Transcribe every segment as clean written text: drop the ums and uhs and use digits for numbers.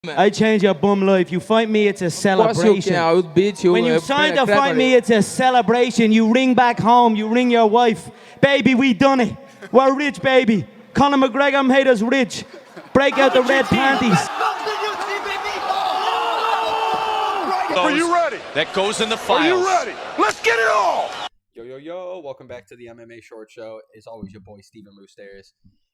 I change your bum life. You fight me, it's a celebration. When you sign to fight me, it's a celebration. You ring back home, you ring your wife. Baby, we done it. We're rich, baby. Conor McGregor made us rich. Break out the red panties. Are you ready? That goes in the files. Are you ready? Let's get it all! Yo, welcome back to the MMA Short Show. It's always your boy, Steven Moustaris.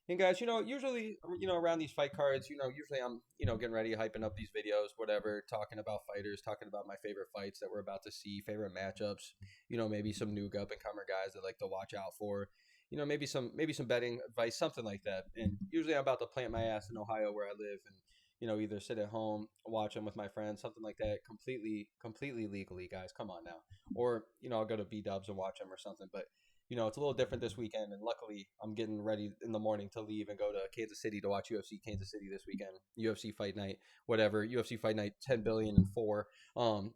And guys, usually, around these fight cards, usually I'm, getting ready, hyping up these videos, whatever, talking about fighters, talking about my favorite fights that we're about to see, favorite matchups, maybe some new up-and-comer guys that like to watch out for, maybe some betting advice, something like that. And usually I'm about to plant my ass in Ohio where I live and, either sit at home, watch them with my friends, something like that, completely legally, guys. Come on now. Or, I'll go to B-Dubs and watch them or something. But, it's a little different this weekend. And luckily, I'm getting ready in the morning to leave and go to Kansas City to watch UFC Kansas City this weekend. UFC Fight Night, whatever. UFC Fight Night 10 billion and 4.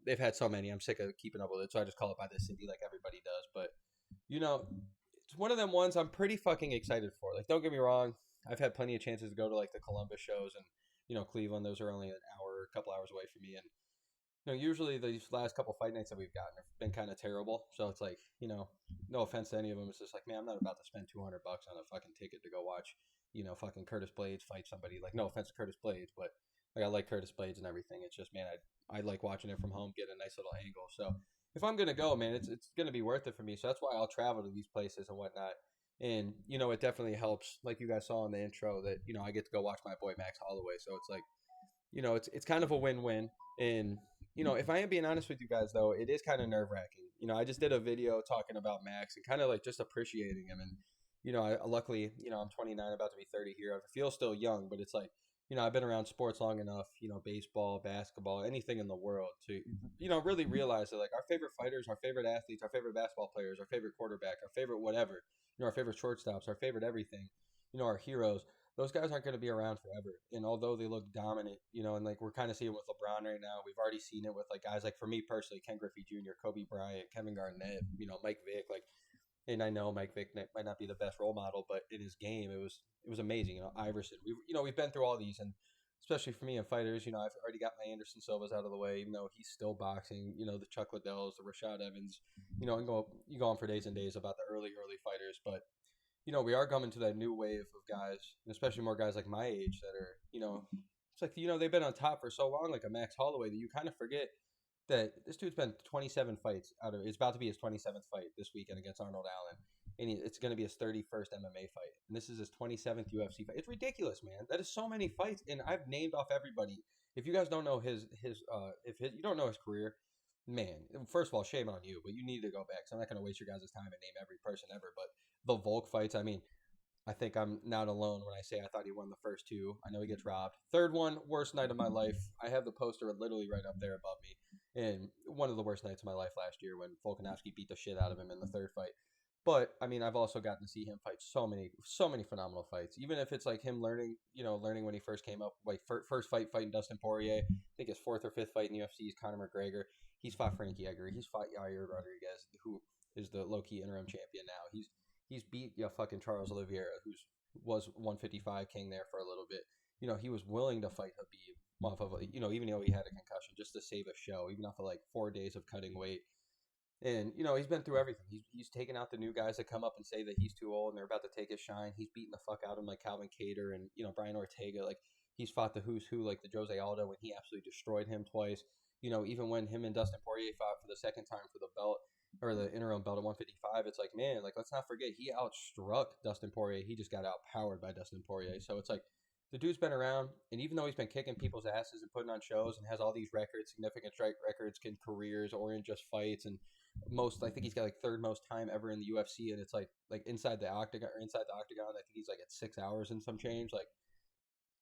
They've had so many. I'm sick of keeping up with it. So I just call it by the city like everybody does. But, it's one of them ones I'm pretty fucking excited for. Like, don't get me wrong. I've had plenty of chances to go to, like, the Columbus shows and, Cleveland, those are only an hour, a couple hours away from me. And, usually these last couple fight nights that we've gotten have been kind of terrible. So it's like, no offense to any of them. It's just like, man, I'm not about to spend $200 on a fucking ticket to go watch, fucking Curtis Blades fight somebody. Like, no offense to Curtis Blades, but like, I like Curtis Blades and everything. It's just, man, I like watching it from home, get a nice little angle. So if I'm going to go, man, it's going to be worth it for me. So that's why I'll travel to these places and whatnot. And, it definitely helps, like you guys saw in the intro, that, I get to go watch my boy Max Holloway. So it's like, it's kind of a win-win. And, if I am being honest with you guys, though, it is kind of nerve-wracking. I just did a video talking about Max and kind of like just appreciating him. And, luckily, I'm 29, about to be 30 here. I feel still young, but it's like, I've been around sports long enough, baseball, basketball, anything in the world to, really realize that, like, our favorite fighters, our favorite athletes, our favorite basketball players, our favorite quarterback, our favorite whatever, our favorite shortstops, our favorite everything, our heroes, those guys aren't going to be around forever. And although they look dominant, and like we're kind of seeing with LeBron right now, we've already seen it with like guys like, for me personally, Ken Griffey Jr., Kobe Bryant, Kevin Garnett, Mike Vick, like, and I know Mike Vick might not be the best role model, but in his game, it was amazing. Iverson, we've been through all these, and especially for me in fighters, I've already got my Anderson Silvas out of the way, even though he's still boxing, the Chuck Liddells, the Rashad Evans, and you go on for days and days about the early fighters, but, we are coming to that new wave of guys, and especially more guys like my age that are, it's like, they've been on top for so long, like a Max Holloway, that you kind of forget that this dude's been 27 fights it's about to be his 27th fight this weekend against Arnold Allen. And it's going to be his 31st MMA fight. And this is his 27th UFC fight. It's ridiculous, man. That is so many fights. And I've named off everybody. If you guys don't know you don't know his career, man, first of all, shame on you. But you need to go back. So I'm not going to waste your guys' time and name every person ever. But the Volk fights, I mean, I think I'm not alone when I say I thought he won the first two. I know he gets robbed. Third one, worst night of my life. I have the poster literally right up there above me. And one of the worst nights of my life last year when Volkanovski beat the shit out of him in the third fight. But, I mean, I've also gotten to see him fight so many phenomenal fights. Even if it's like him learning when he first came up, like first fighting Dustin Poirier. I think his fourth or fifth fight in the UFC is Conor McGregor. He's fought Frankie Edgar. He's fought Yair Rodriguez, who is the low-key interim champion now. He's beat fucking Charles Oliveira, who was 155 king there for a little bit. He was willing to fight Khabib off of, even though he had a concussion, just to save a show, even off of like 4 days of cutting weight. And, he's been through everything. He's taken out the new guys that come up and say that he's too old and they're about to take his shine. He's beating the fuck out of him like Calvin Kattar and, Brian Ortega. Like, he's fought the who's who, like the Jose Aldo, when he absolutely destroyed him twice. Even when him and Dustin Poirier fought for the second time for the belt, or the interim belt at 155, it's like, man, like, let's not forget, he outstruck Dustin Poirier. He just got outpowered by Dustin Poirier. So it's like, the dude's been around, and even though he's been kicking people's asses and putting on shows and has all these records, significant strike records, careers, or in just fights, and I think he's got like third most time ever in the UFC, and it's like inside the octagon, I think he's like at 6 hours and some change. Like,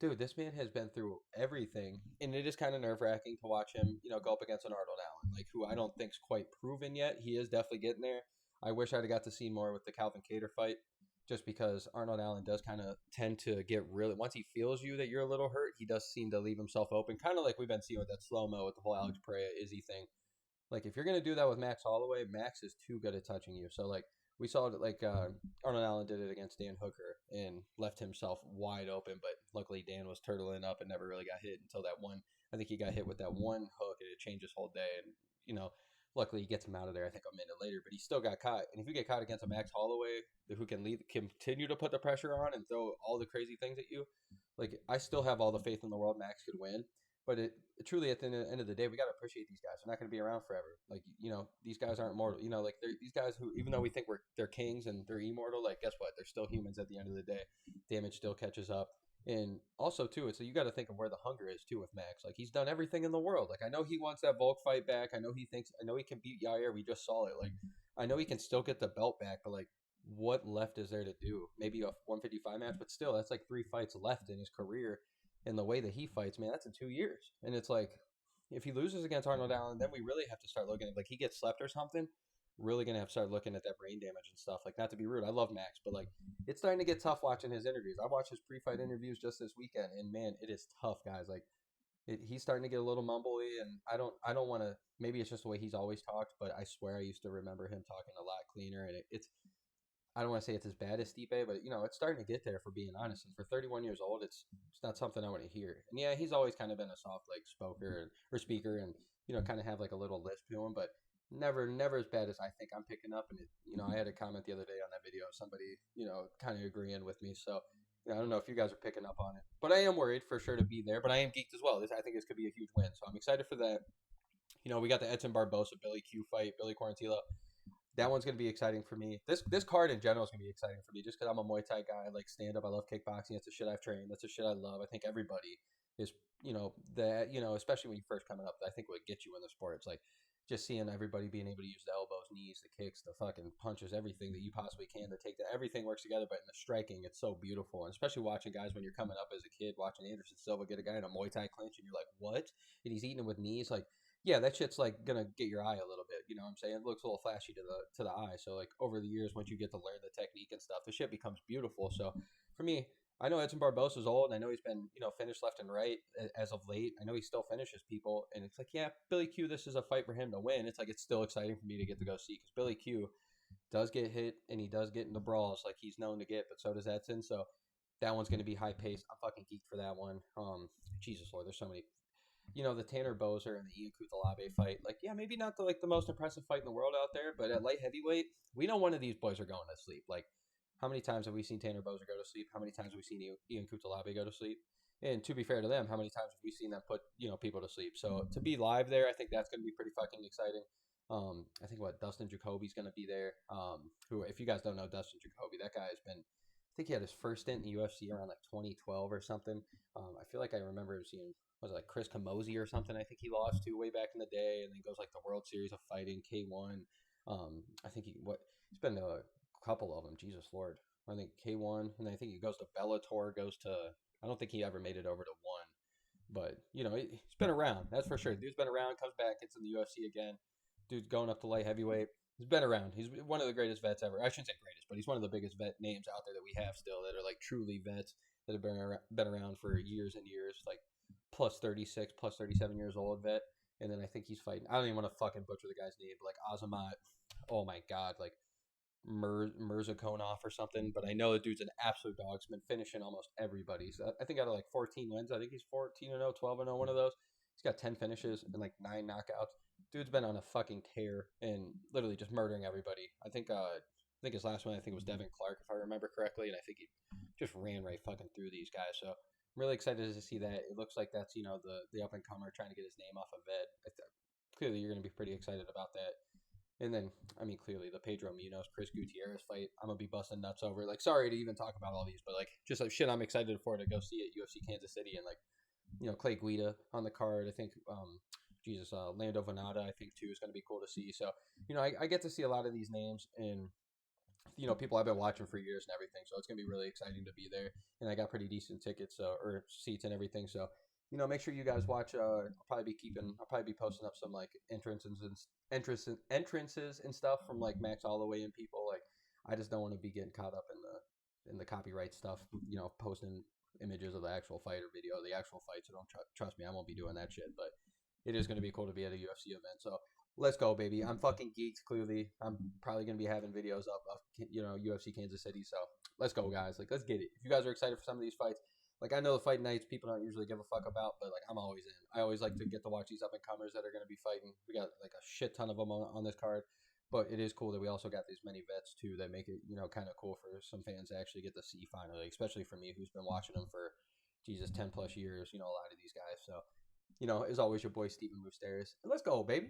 dude, this man has been through everything, and it is kind of nerve-wracking to watch him, go up against an Arnold Allen, like, who I don't think's quite proven yet. He is definitely getting there. I wish I'd have got to see more with the Calvin Kattar fight, just because Arnold Allen does kind of tend to get really, once he feels you that you're a little hurt, he does seem to leave himself open, kind of like we've been seeing with that slow-mo with the whole Alex Pereira Izzy thing. Like, if you're going to do that with Max Holloway, Max is too good at touching you. So, like, We saw it like Arnold Allen did it against Dan Hooker and left himself wide open, but luckily Dan was turtling up and never really got hit until that one. I think he got hit with that one hook and it changed his whole day. And luckily he gets him out of there. I think a minute later, but he still got caught. And if you get caught against a Max Holloway who can continue to put the pressure on and throw all the crazy things at you, like I still have all the faith in the world Max could win. But it truly, at the end of the day, we got to appreciate these guys. They're not going to be around forever. Like, these guys aren't mortal. Like these guys who, even though we think they're kings and they're immortal, like, guess what? They're still humans at the end of the day. Damage still catches up. And also, too, you got to think of where the hunger is, too, with Max. Like, he's done everything in the world. Like, I know he wants that Volk fight back. I know he can beat Yair. We just saw it. Like, I know he can still get the belt back, but, like, what left is there to do? Maybe a 155 match, but still, that's like 3 fights left in his career. And the way that he fights, man, that's in 2 years. And it's like, if he loses against Arnold Allen, then we really have to start looking at, like, he gets slept or something, really going to have to start looking at that brain damage and stuff. Like, not to be rude, I love Max, but, like, it's starting to get tough watching his interviews. I watched his pre-fight interviews just this weekend, and, man, it is tough, guys. Like, he's starting to get a little mumbly, and I don't want to, maybe it's just the way he's always talked, but I swear I used to remember him talking a lot cleaner, and it's I don't want to say it's as bad as Stipe, but it's starting to get there, for being honest. And for 31 years old, it's not something I want to hear. And yeah, he's always kind of been a soft like speaker, and kind of have like a little lisp to him, but never as bad as I think I'm picking up. And I had a comment the other day on that video, somebody kind of agreeing with me. So I don't know if you guys are picking up on it, but I am worried for sure to be there. But I am geeked as well. I think this could be a huge win, so I'm excited for that. We got the Edson Barbosa Billy Q fight, Billy Quarantillo. That one's going to be exciting for me. This card in general is going to be exciting for me just because I'm a Muay Thai guy. I like stand-up. I love kickboxing. It's the shit I've trained. That's the shit I love. I think everybody is, especially when you're first coming up, I think what gets you in the sport. It's like just seeing everybody being able to use the elbows, knees, the kicks, the fucking punches, everything that you possibly can to take that. Everything works together, but in the striking, it's so beautiful. And especially watching guys when you're coming up as a kid, watching Anderson Silva get a guy in a Muay Thai clinch, and you're like, what? And he's eating him with knees, like, yeah, that shit's like gonna get your eye a little bit. You know what I'm saying? It looks a little flashy to the eye. So like over the years, once you get to learn the technique and stuff, the shit becomes beautiful. So for me, I know Edson Barbosa's old, and I know he's been finished left and right as of late. I know he still finishes people, and it's like, yeah, Billy Q, this is a fight for him to win. It's like it's still exciting for me to get to go see, because Billy Q does get hit and he does get into brawls like he's known to get, but so does Edson. So that one's gonna be high paced. I'm fucking geeked for that one. Jesus Lord, there's so many. The Tanner Boser and the Ian Kutalabe fight, like, yeah, maybe not the most impressive fight in the world out there, but at light heavyweight, we know one of these boys are going to sleep. Like, how many times have we seen Tanner Boser go to sleep? How many times have we seen Ian Kutalabe go to sleep? And to be fair to them, how many times have we seen them put people to sleep? So to be live there, I think that's going to be pretty fucking exciting. I think Dustin Jacoby's going to be there. Who, if you guys don't know Dustin Jacoby, that guy has been. I think he had his first stint in the UFC around like 2012 or something. I feel like I remember seeing, was it like Chris Camozzi or something? I think he lost to way back in the day, and then goes like the World Series of Fighting, K1. I think he's been to a couple of them. Jesus Lord, I think K1, and I think he goes to Bellator. I don't think he ever made it over to one, but he's been around. That's for sure. Dude's been around. Comes back, gets in the UFC again. Dude's going up to light heavyweight. He's been around. He's one of the greatest vets ever. I shouldn't say greatest, but he's one of the biggest vet names out there that we have still, that are like truly vets that have been around for years and years, like plus 36, plus 37 years old vet. And then I think he's fighting, I don't even want to fucking butcher the guy's name, but like Azamat, oh my God, like Mirzakonov or something. But I know the dude's an absolute dog. He's been finishing almost everybody. So I think out of like 14 wins, I think he's 14-0, 12-0, one of those. He's got 10 finishes and like 9 knockouts. Dude's been on a fucking tear and literally just murdering everybody. I think his last one, was Devin Clark, if I remember correctly, and I think he just ran right fucking through these guys. So I'm really excited to see that. It looks like that's the up and comer trying to get his name off of vet. Clearly, you're going to be pretty excited about that. And then, clearly the Pedro Munoz Chris Gutierrez fight, I'm gonna be busting nuts over. Like, sorry to even talk about all these, but like just like shit I'm excited for to go see at UFC Kansas City, and like Clay Guida on the card. I think Lando Venata, I think too, is going to be cool to see. So I get to see a lot of these names, and people I've been watching for years and everything. So it's going to be really exciting to be there, and I got pretty decent tickets or seats and everything. So make sure you guys watch. I'll probably be posting up some like entrances and stuff from like Max Holloway and people. Like, I just don't want to be getting caught up in the copyright stuff. Posting images of the actual fight or video of the actual fight. So don't trust me, I won't be doing that shit. But it is going to be cool to be at a UFC event. So Let's go, baby. I'm fucking geeked, clearly. I'm probably going to be having videos up of, UFC Kansas City. So let's go, guys. Like, let's get it. If you guys are excited for some of these fights, like, I know the fight nights people don't usually give a fuck about, but, like, I'm always in. I always like to get to watch these up-and-comers that are going to be fighting. We got, like, a shit ton of them on this card. But it is cool that we also got these many vets, too, that make it, kind of cool for some fans to actually get to see finally, especially for me, who's been watching them for, 10-plus years, a lot of these guys. So, as always, your boy, Steven Moustaris. Let's go, baby.